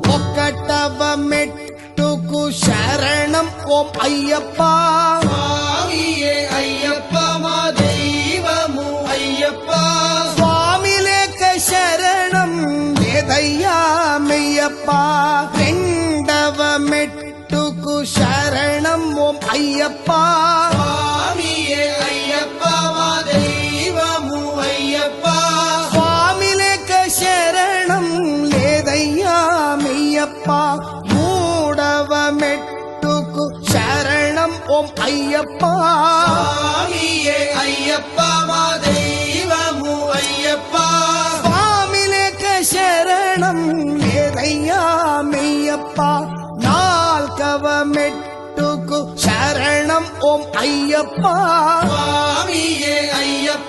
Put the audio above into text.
ఒక్కటవ మెట్టుకు శరణం ఓం అయ్యప్ప స్వామియే అయ్యప్ప మా దైవము అయ్యప్ప స్వామి లేక శరణం లేదయ్యా మెయ్యప్ప రెండవ మెట్టుకు శరణం ఓం అయ్యప్ప స్వామియే అయ్యప్ప మా దైవము అయ్యప్ప స్వామి లేక శరణం లేదయ్యా మెయ్యప్ప మూడవ మెట్టుకు శరణం ఓం అయ్యప్ప స్వామియే అయ్యప్ప మా దైవము అయ్యప్ప స్వామి లేక శరణం లేదయ్యా మెయ్యప్ప నాల్గవ మెట్టుకు శరణం ఓం అయ్యప్ప స్వామియే అయ్యప్ప